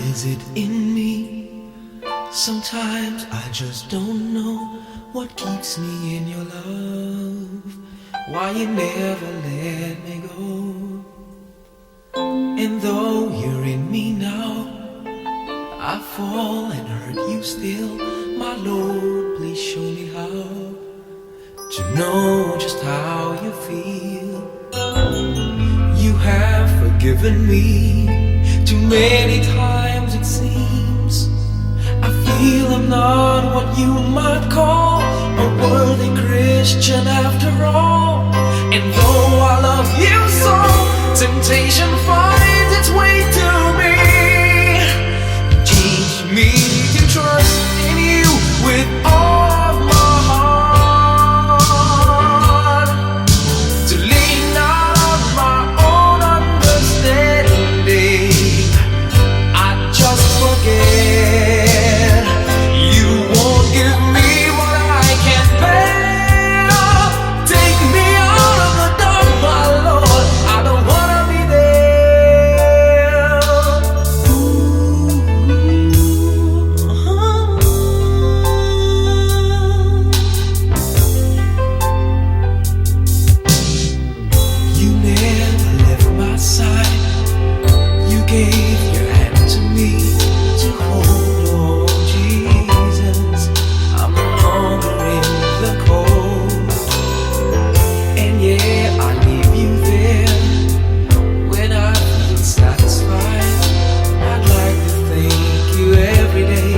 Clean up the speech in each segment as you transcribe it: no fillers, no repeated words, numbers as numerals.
is it in me? Sometimes I just don't know what keeps me in your love. Why you never let me go. And though you're in me now, I fall and hurt you still. My Lord, please show me how to know just how you feel. You have forgiven me too many times it seems. I feel I'm not what you might call a worthy Christian after all. And though I love you so, temptation finds its way to me. Teach me to trust in you with all of my heart, to lean not on my own understanding. I just forget you won't give me what I can't bear. Take me out of the dark, my Lord. I don't wanna be there. You never left my side. You gave your hand to me to hold. Oh Jesus, I'm no longer in the cold. And yeah, I leave you there when I feel satisfied. I'd like to thank you every day,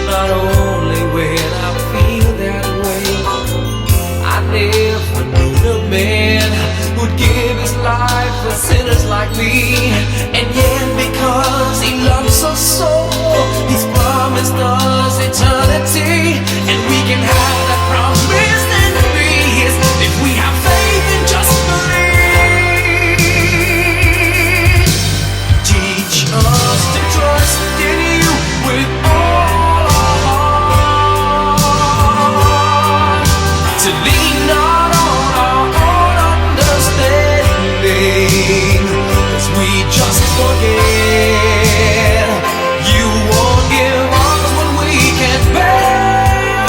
not only when I feel that way. I never knew the man who'd give his life for sinners like me. And yet because he loves us so, he's promised us eternity. And we can have that promise and peace if we have faith and just believe. Teach us to trust in you with all our heart, to lean not on our own understanding, 'cause we just forget you won't give us what we can't bear.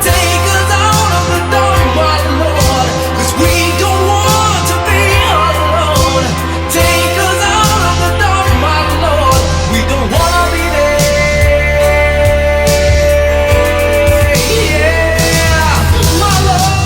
Take us out of the dark, my Lord, 'cause we don't want to be alone. Take us out of the dark, my Lord, we don't wanna be there. Yeah, my Lord.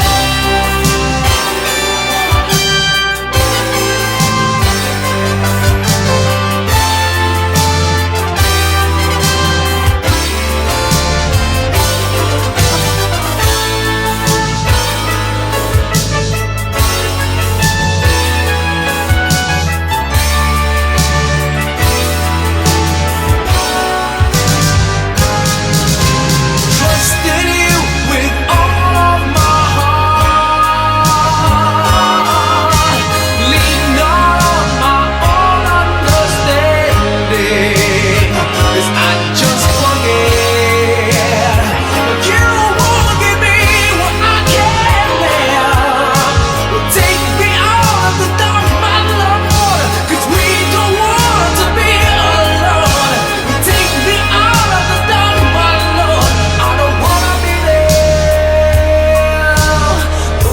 Trust in you with all of my heart. Lean not on my own understanding, 'cause I just forget you won't give me what I can't bear. Take me out of the dark, my Lord, 'cause we don't want to be alone. Take me out of the dark, my Lord, I don't wanna be there. Ooh,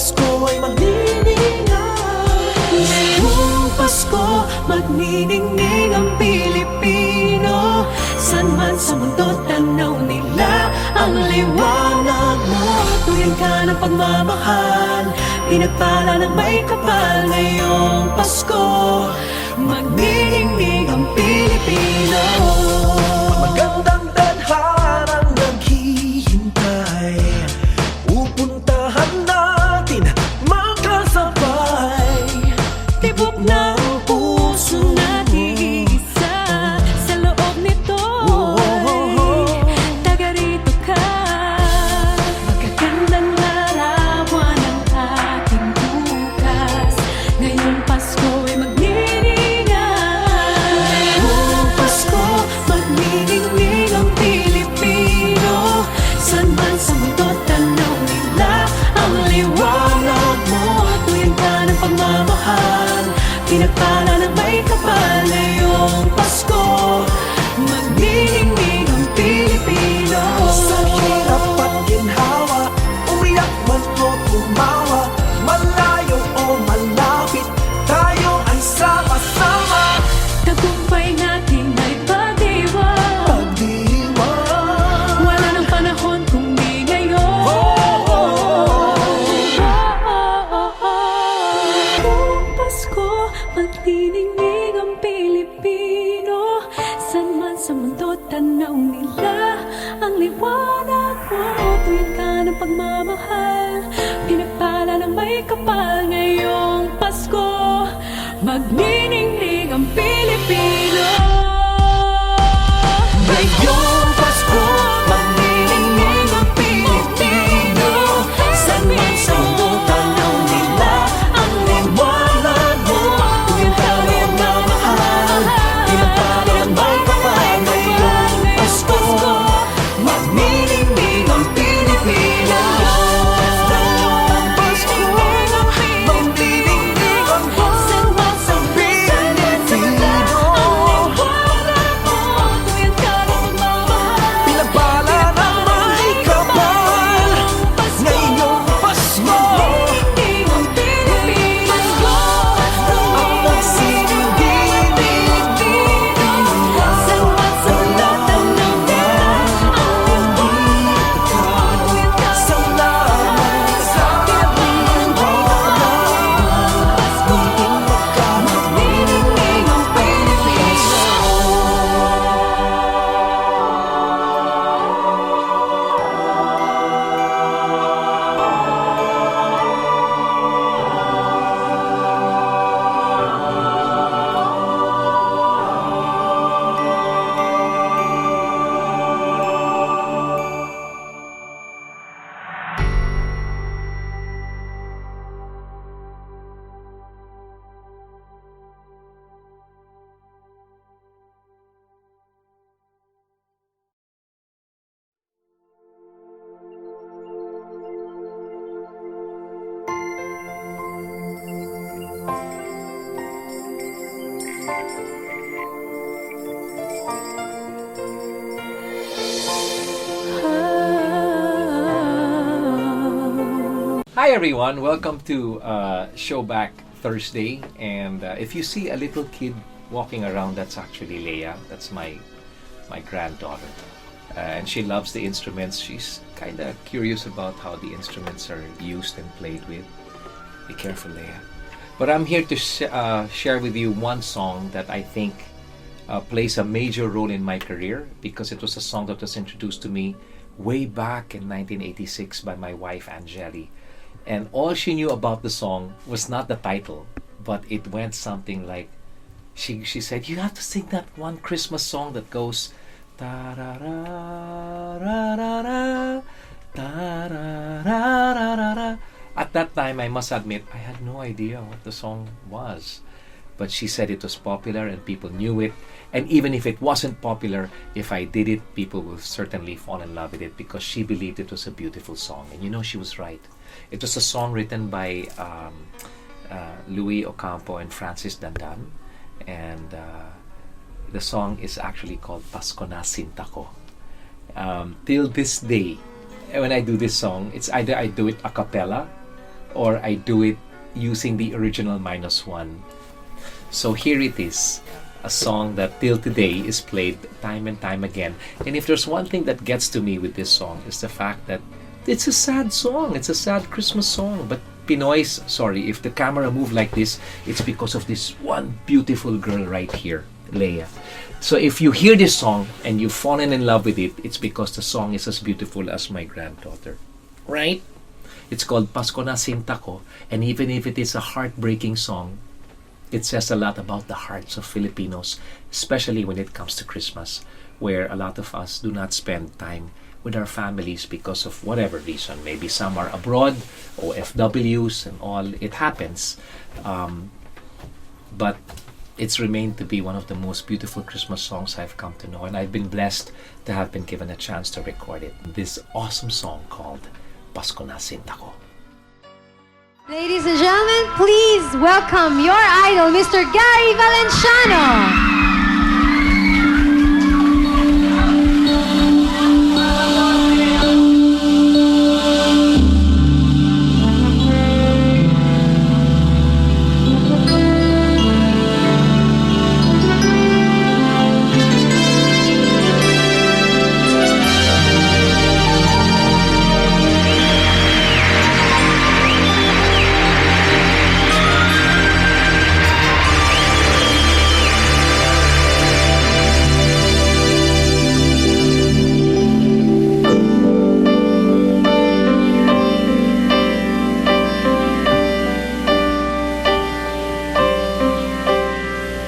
Pasko ay magniningay. Ngayong Pasko, magniningning ang Pilipino. San man sa mundo, tanaw nila ang liwanag mo. Tuyan ka ng pagmamahal, pinagpala ng may kapal. Ngayong Pasko, magniningning ang Pilipino. Magandang tadharang naghihintay, pupuntahan natin makasabay. Tibok ng puso natin isa, sa loob nito taga rito ka. Magagandang larawan ng ating bukas. Ngayong Pasko ay magniningay. Ngayong Pasko, magniningning ang Pilipino. San man sa mundo, tanaw nila ang liwanag mo. Tuyan ka ng pagmamahal, pinagpala ng may kapal. Ngayong Pasko, magniningning ang Pilipino. Sa hirap at ginhawa, umiyak man o tumawa, malayo o malapit, tayo ay sama-sama. Tagumpay natin ay pagdiwang, wala nang panahon kung di ngayon. Ngayong Pasko, magniningning ang Pilipino. San man sa mundo, tanaw nila ang liwanag mo. Tuyan ka ng pagmamahal, pinagpala ng may kapal. Ngayong Pasko, magniningning ang Pilipino. Ngayong Pasko, magniningning ang Pilipino. San man sa mundo, tanaw nila ang liwanag mo. Tuyan ka ng pagmamahal, pinagpala ng may kapal. Ngayong Pasko, magniningning ang Pilipino. Ngayong Pasko, magniningning ang San man sa mundo, tuyan ka ng pagmamahal, pinagpala ng may kapal. Ngayong Pasko, magniningning ang Pilipino. Ang nagsisilbing Pilipino. San man sa mundo, tanaw nila ang liwanag mo. Tuyan ka salamat sa magniningning ang Pilipino. Hi everyone, welcome to Showback Thursday. And if you see a little kid walking around, that's actually Leia. That's my granddaughter, and she loves the instruments. She's kind of curious about how the instruments are used and played with. Be careful, Leia. But I'm here to share with you one song that I think plays a major role in my career, because it was a song that was introduced to me way back in 1986 by my wife Angeli. And all she knew about the song was not the title, but it went something like, she said, "You have to sing that one Christmas song that goes ta-ra-ra-ra-ra-ra, ta-ra-ra-ra-ra-ra." At that time, I must admit, I had no idea what the song was. But she said it was popular and people knew it. And even if it wasn't popular, if I did it, people will certainly fall in love with it, because she believed it was a beautiful song. And you know, she was right. It was a song written by Louis Ocampo and Francis Dandan. And the song is actually called Pasko na Sinta Ko. Till this day, when I do this song, it's either I do it a cappella or I do it using the original -1. So here it is, a song that till today is played time and time again. And if there's one thing that gets to me with this song, is the fact that it's a sad song. It's a sad Christmas song. But Pinoy's, sorry, if the camera moved like this, it's because of this one beautiful girl right here, Leia. So if you hear this song and you've fallen in love with it, it's because the song is as beautiful as my granddaughter. Right? It's called Pasko na Sinta Ko. And even if it is a heartbreaking song, it says a lot about the hearts of Filipinos, especially when it comes to Christmas, where a lot of us do not spend time with our families because of whatever reason. Maybe some are abroad, or FWs and all. It happens. But it's remained to be one of the most beautiful Christmas songs I've come to know, and I've been blessed to have been given a chance to record it. This awesome song called Pasko na Sinta Ko. Ladies and gentlemen, please welcome your idol, Mr. Gary Valenciano.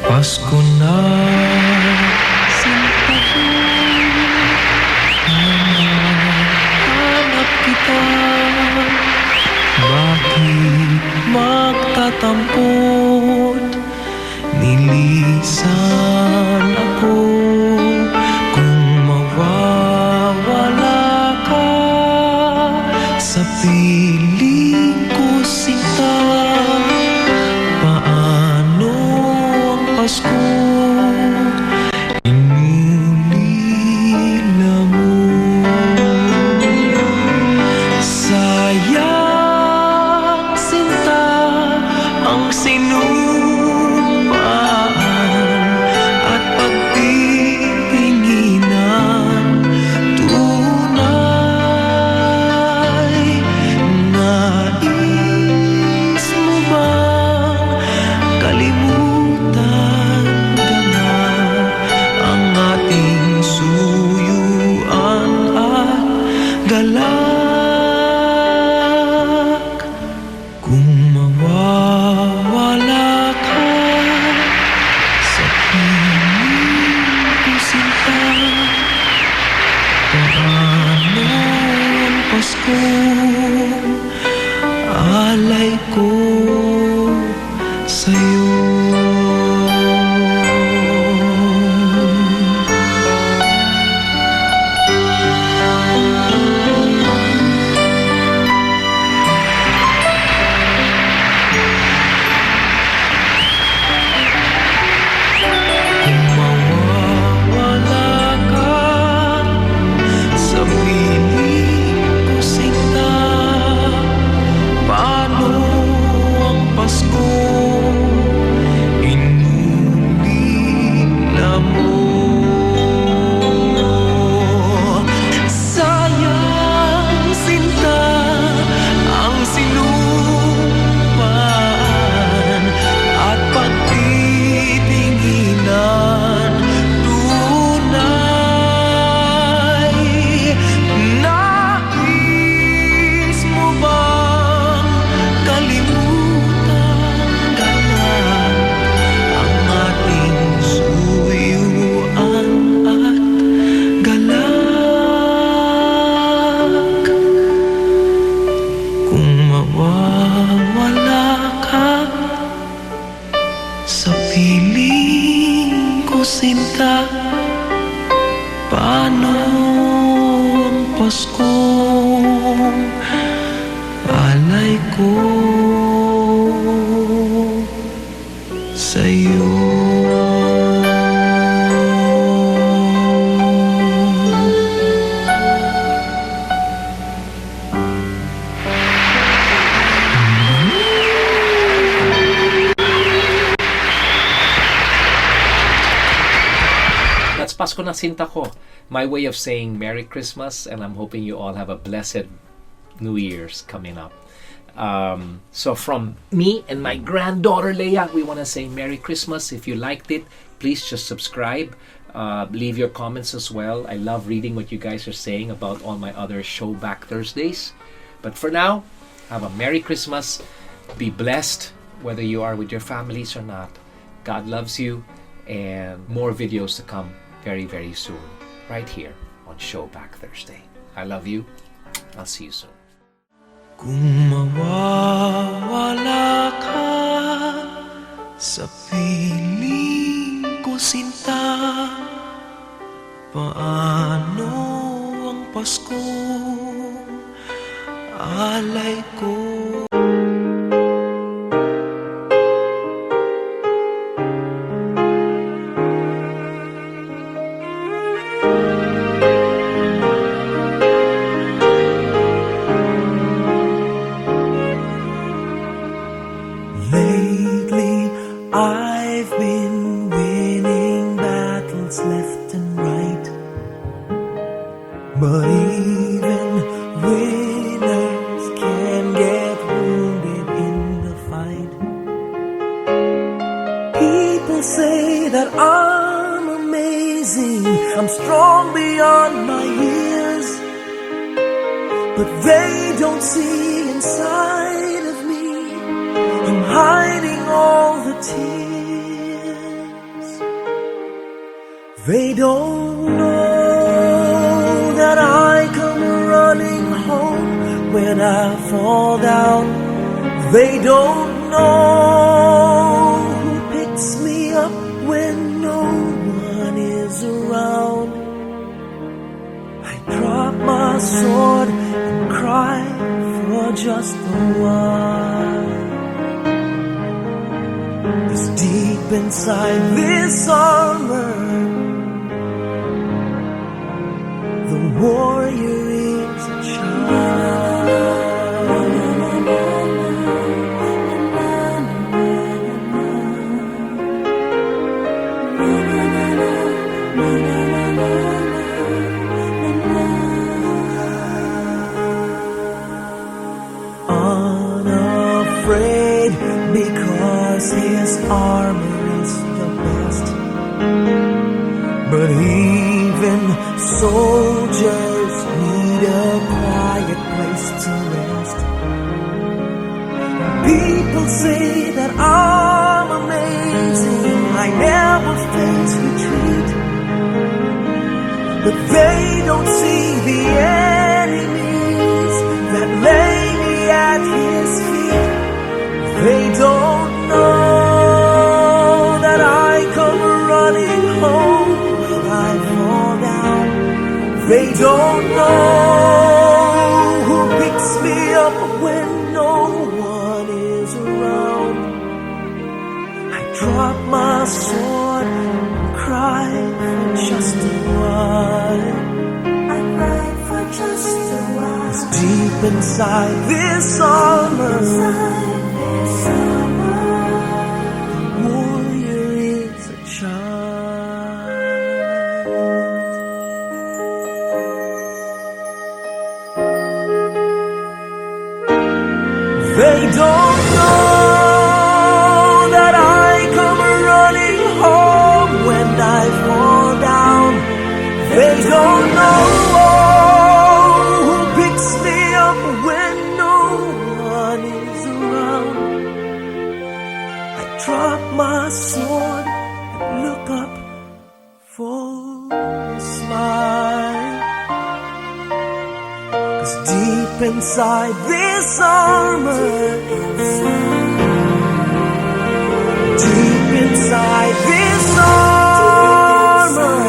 Pasko na, sinta ko, hanap kita. Bakit magtatampot? Nilisan ako kung mawawala ka sa piling ko, sinta. Pasko inulila mo, sayang sinta ang sinupaan at pagtitinginan. Tunay, nais mo bang kalimutan galak? Kung mawawala ka sa piling ko, sinta, paano ang Pasko? Alay ko sa'yo. Sinta, paano ang Pasko? Alay ko sa'yo. Pasko na sinta ko. My way of saying Merry Christmas, and I'm hoping you all have a blessed New Year's coming up. So from me and my granddaughter Leia, we want to say Merry Christmas. If you liked it, please just subscribe. Leave your comments as well. I love reading what you guys are saying about all my other Showback Thursdays. But for now, have a Merry Christmas. Be blessed, whether you are with your families or not. God loves you, and more videos to come very, very soon, right here on Showback Thursday. I love you. I'll see you soon. Kung mawawala ka sa piling ko, sinta, paano ang Pasko alay ko? Lately, I've been winning battles left and right, but even winners can get wounded in the fight. People say that I'm amazing, I'm strong beyond my years, but they don't see inside of me. I'm hiding all the tears. They don't know that I come running home when I fall down. They don't know who picks me up when no one is around. I drop my sword and cry for just a while. 'Cause deep inside this armor, the warrior is a unafraid because his armor is the best. But even soldiers need a quiet place to rest. People say that I'm amazing, I never face retreat, but they don't see the enemies that lay me at his feet. They don't know that I come running home when I fall down. They don't know who picks me up when no one is around. I drop my sword and cry for just a while. I cry for just a while. 'Cause deep inside this armor, the warrior is a child. They don't know that I come running home when I fall down. They don't know who picks me up when no one is around. I drop my sword and look up for a smile. 'Cause deep inside this armor, deep inside this armor,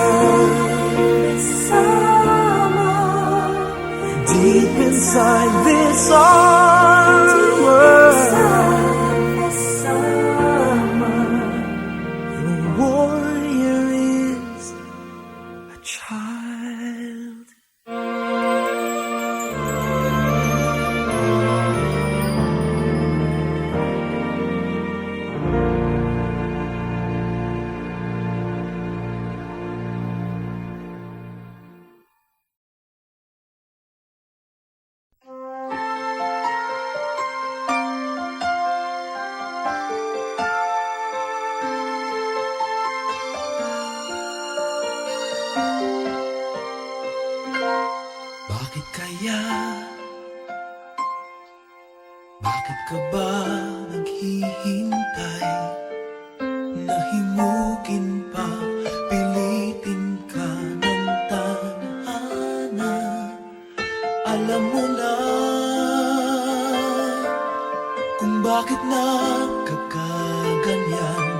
deep inside this armor, the warrior is a child. Bakit ka ba naghihintay? Nahimukin pa, pilitin ka ng tadhana. Alam mo na kung bakit nagkakaganyan.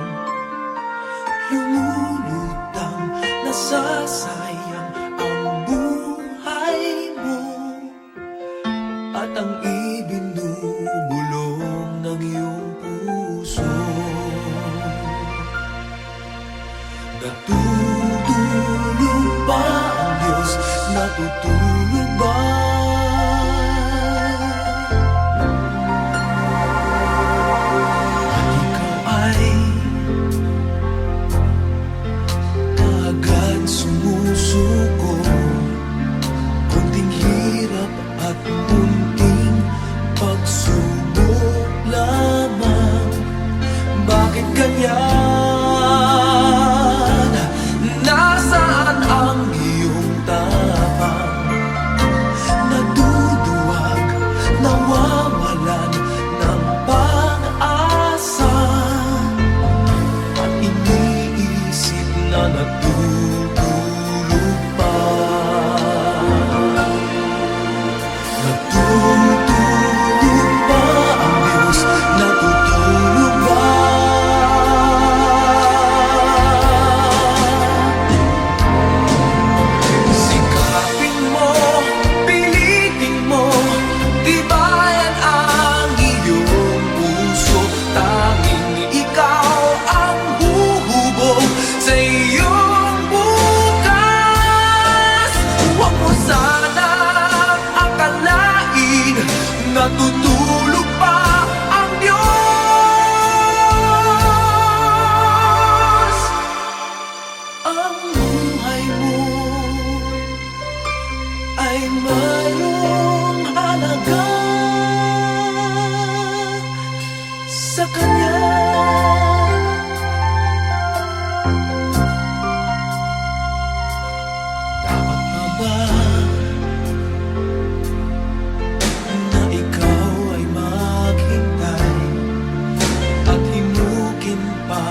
Lumulutang, nasasayang ang buhay mo at ang ibinubulong ng iyong puso. Natutulog ba ang Diyos? Natutulog ba? At ikaw ay agad sumusuko. Kunting hirap at kunting pagsubok lamang. Bakit ganyan? Nasaan ang iyong tapang? Naduduwag, nawawalan ng pag-asa. At iniisip na natutulog pa. Natutulog ba ang Diyos? Natutulog ba? Sikapin mo, pilitin mo, tibayan ang iyong puso. Tanging ikaw ang huhubog sa iyong bukas. Huwag mo sanang akalain natutulog pa ang Diyos. Ang buhay mo ay mayroong halaga sa Kanya. Dapat pa ba na ikaw ay maghintay at himukin pa,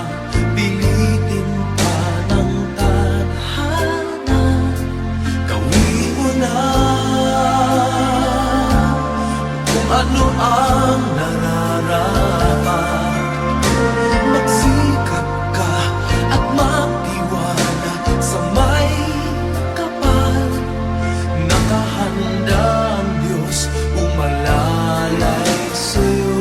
pilitin pa ng tadhana? Gawin mo na kung ano ang nararapat. Magsikap ka at magtiwala sa may kapal. Nakahanda ang Diyos umalalay sa'yo.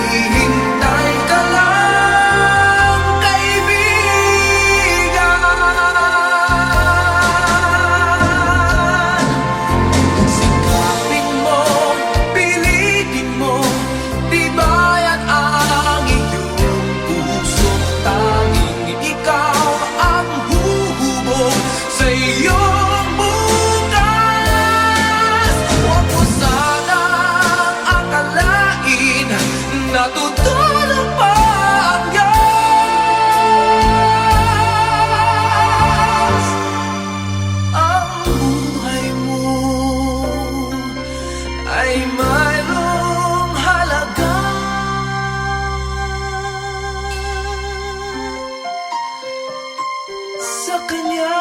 Hinihintay ka lang, kaibigan. Sikapin mo, pilitin mo, tibayan ang iyong puso. Tanging ikaw ang huhubog sa iyong bukas. Huwag mo sanang akalain natutulog pa ang Diyos. Ang buhay mo ay mayroong halaga sa Kanya.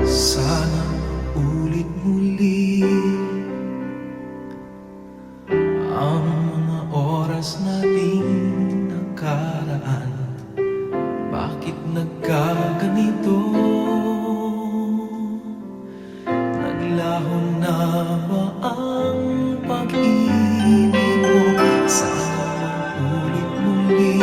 Sana ulit muli ang mga oras nating nakaraan. Bakit nagkaganito? Nagla Dahon na ba ang pag-ibig mo? Sana maulit muli.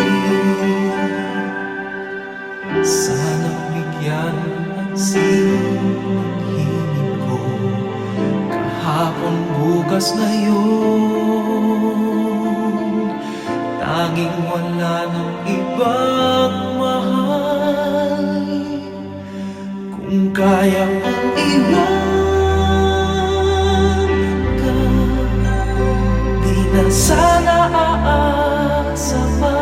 Sana bigyan ang ng hingin ko. Kahapon, bukas na yun. Tanging wala ng ibang mahal. Kung kaya kong iwan ka, di na sana aasa pa.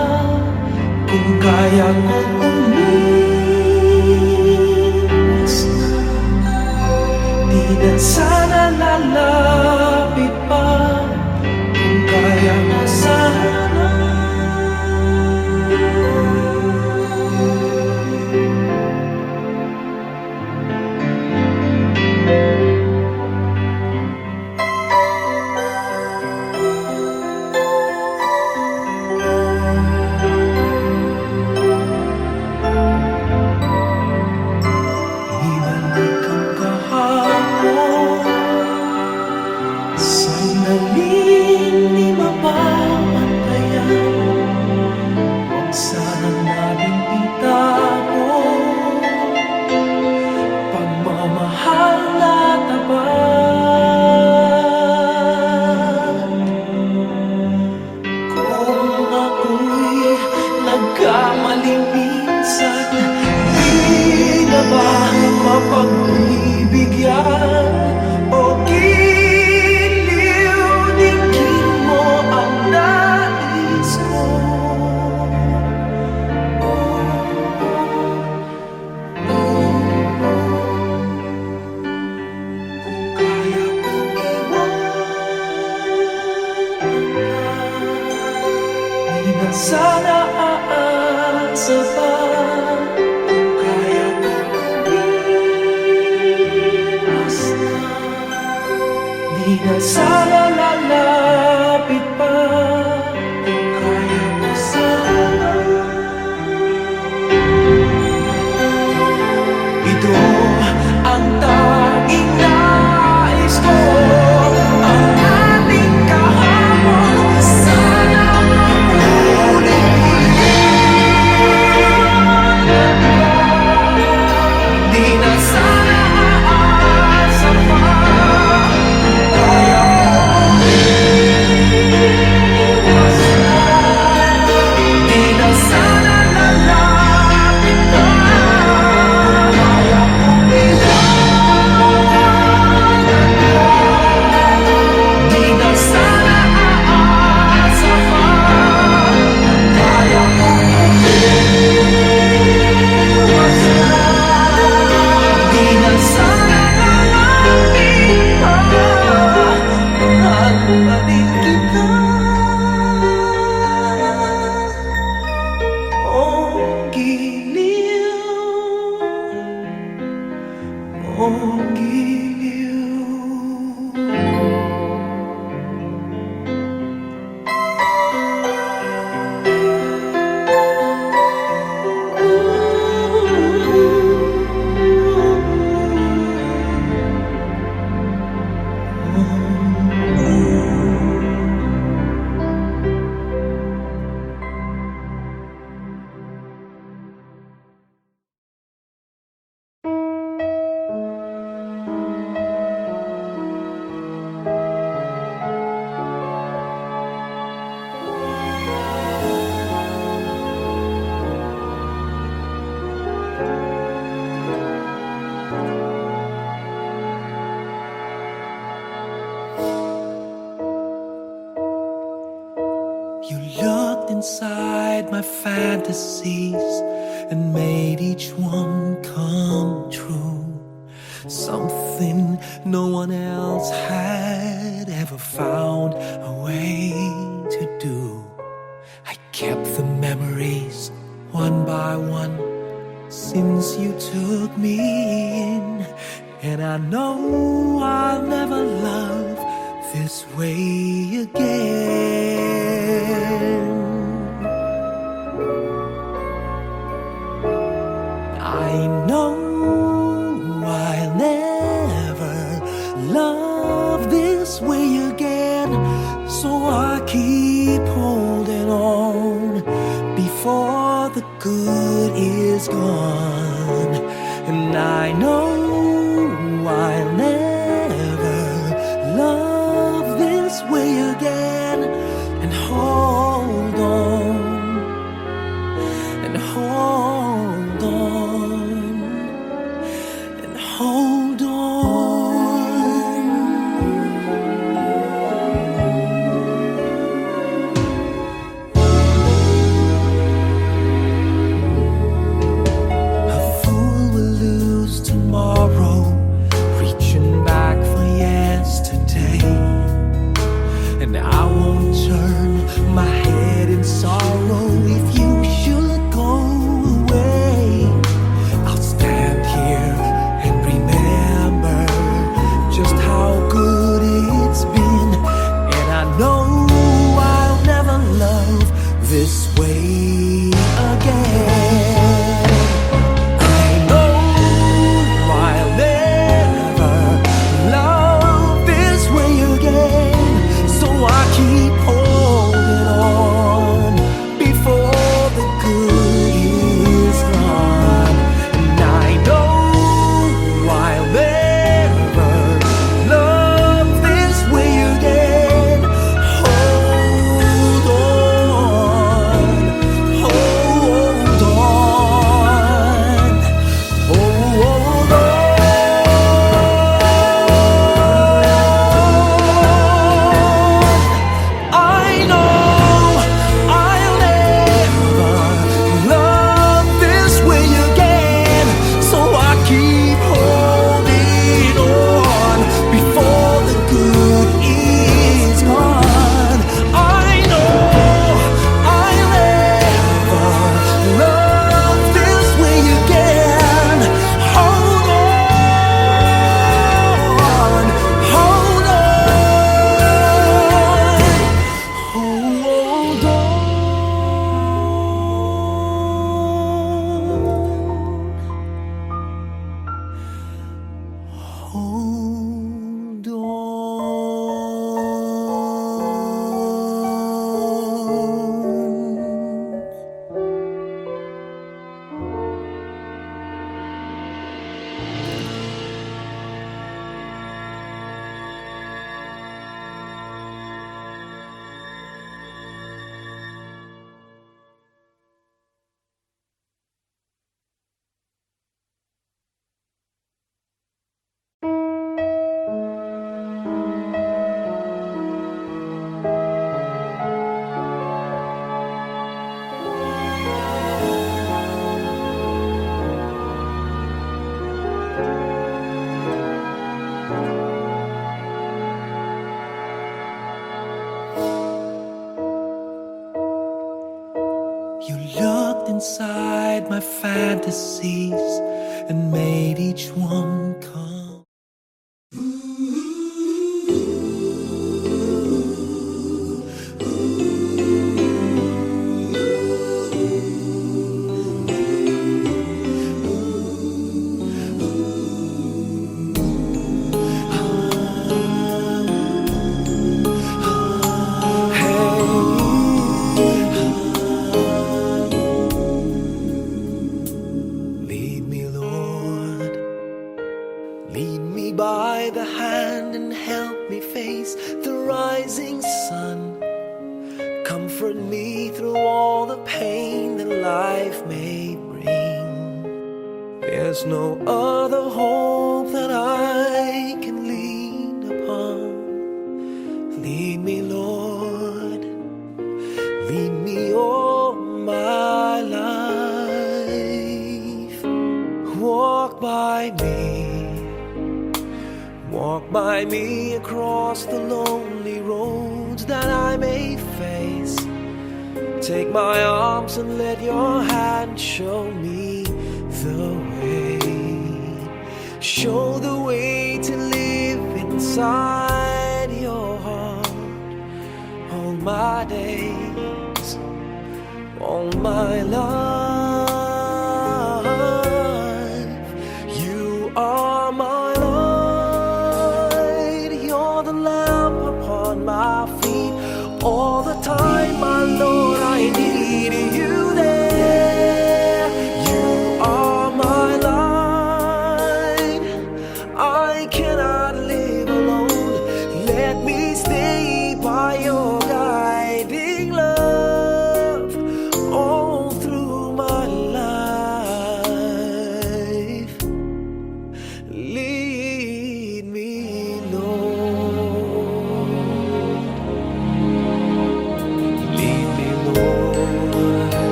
Kung kaya kong umiwas na, di na sana lalapit pa. Kung kaya mo sana. Ibalik ang kahapon, sandaling di mapapantayan. Huwag sana natin itapon pagmamahal na tapat. Kung ako'y nagkamali minsan, di na ba mapagbibigyan o giliw-digin mo ang nais ko? Kung kaya kong iwanan ka, di na sana aasa pa. Kung kaya kong umiwas na, di na sana lalapit pa. Kung kaya ko sana. Ito ang tanging nais ko, ang ating kahapon. Sana maulit-ulit. Di na sana aasa pa. Kaya ko umiwas na, di na sana lalapit pa. Kaya ko iwanan ka, di na sana aasa pa. Kaya ko umiwas na, di na sana lalapit pa. Mahal pa din kita. Oh, giliw. Oh, giliw. You looked inside my fantasies and made each one come true. Something no one else had ever found a way to do. I kept the memories one by one since you took me in, and I know I'll never love this way again. I know I'll never love this way again. So I keep holding on before the good is gone. And I know I'll never love this way again. And hold on, and hold on, and hold on. A fool will lose tomorrow, reaching back for yesterday. And I won't turn my head in sorrow if you should go away. I'll stand here and remember just how good it's been. And I know I'll never love this way again. I know I'll never love this way again. So I keep holding on before the good is gone. And I know I'll never love this way again. Hold on, hold on, hold on. I know I'll never love this way again. So I keep holding on before the good is gone. I know I'll never love this way again. Hold on, hold on, hold on. Hold on. You looked inside my fantasies and made each one come. Lead me, Lord. Lead me by the hand and help me face the rising sun. Comfort me through all the pain that life may bring. There's no other hope that I can lean upon. Lead me, Lord. Lead me all my life. Walk by me across the lonely roads that I may face. Take my arms and let your hand show me the way. Show the way to live inside your heart all my days, all my life. You are my life.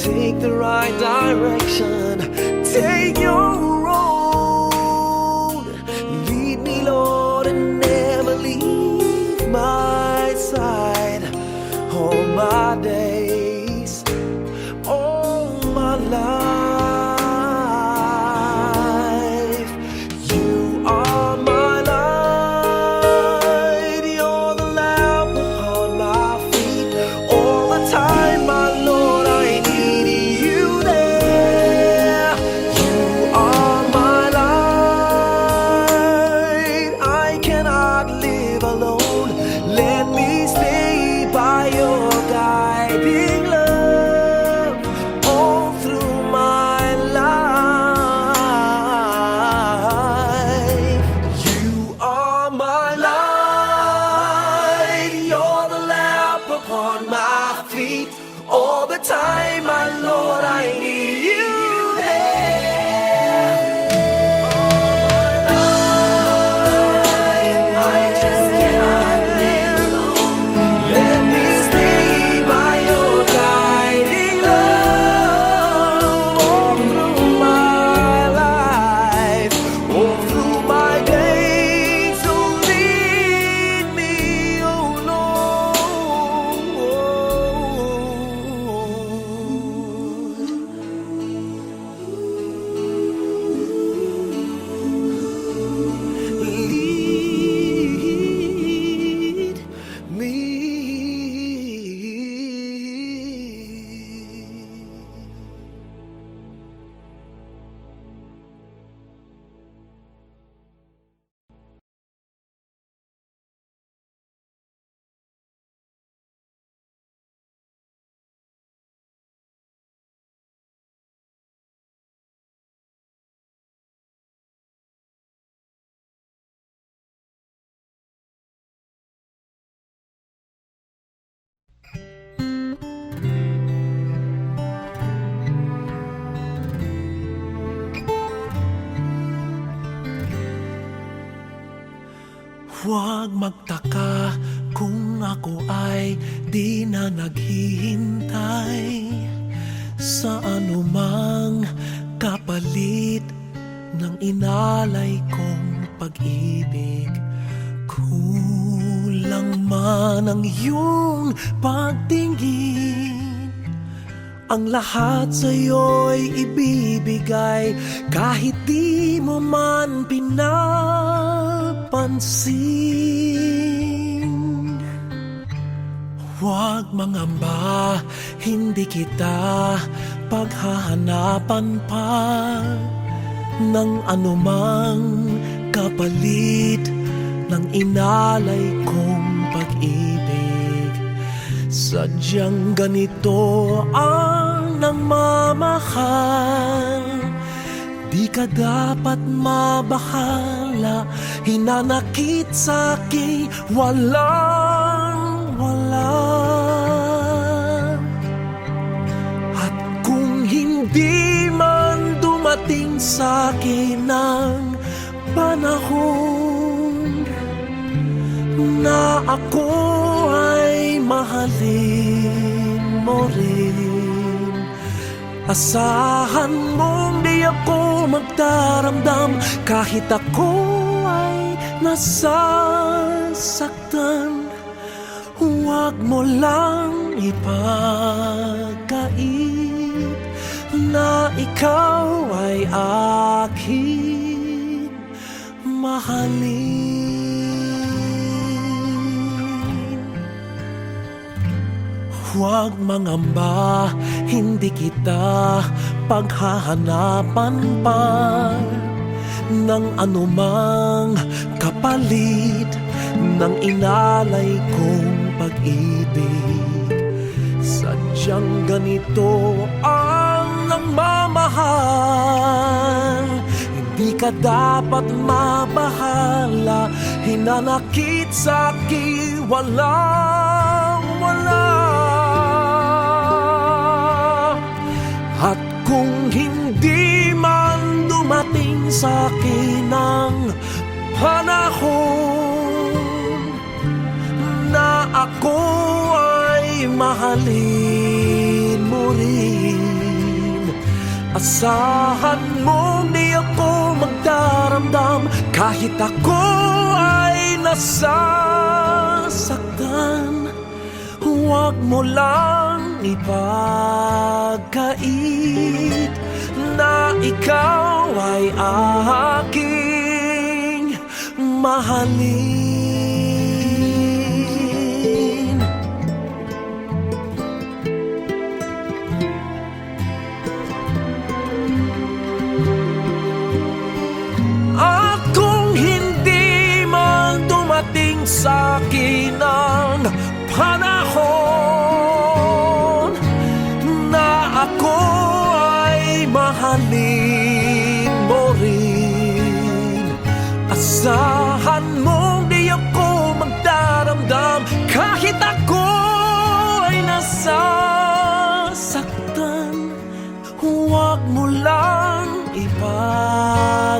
take the right direction. Take your road. Lead me, Lord, and never leave my side. All my days, all my life, you are my light. You're the lamp upon my feet. All the time, my Lord, I need you there. You are my light. I cannot live alone. Let me stay by your guiding love all through my life. You are my light. You're the lamp upon my feet. All the time, my Lord, I need you there. I just cannot live alone. Let me stay by your guiding love all through my life, all through my days. So lead me, oh Lord. Lead me. Huwag magtaka kung ako ay di na naghihintay sa anumang kapalit ng inalay kong pag-ibig. Kulang man ang iyong pagtingin, ang lahat sa'yo'y ibibigay kahit di mo man pinapansin. Huwag mangamba, hindi kita paghahanapan pa ng anumang kapalit ng inalay kong pag-ibig. Sadyang ganito ang nagmamahal, di ka dapat mabahala, hinanakit sa'king walang-wala. At kung hindi man dumating sa'kin ang panahon na ako ay mahalin mo rin, asahan mong di ako magdaramdam kahit ako ay nasasaktan. Huwag mo lang ipagkait na ikaw ay aking mahalin. Huwag mangamba, hindi kita paghahanapan pa ng anumang kapalit ng inalay kong pag-ibig. Sadyang ganito ang nagmamahal, hindi ka dapat mabahala, hinanakit sa'kin walang-wala. At kung hindi man dumating sa'kin ang panahon na ako ay mahalin mo rin, Asahan mong di ako magdaramdam kahit ako ay nasasaktan. Huwag mo lang ipagkait na ikaw ay aking mahalin. At kung hindi man dumating sa akin ang panahon na ako ay mahalin mo rin, asahan mong di ako magdaramdam kahit ako ay nasasaktan. Huwag mo lang ipagkait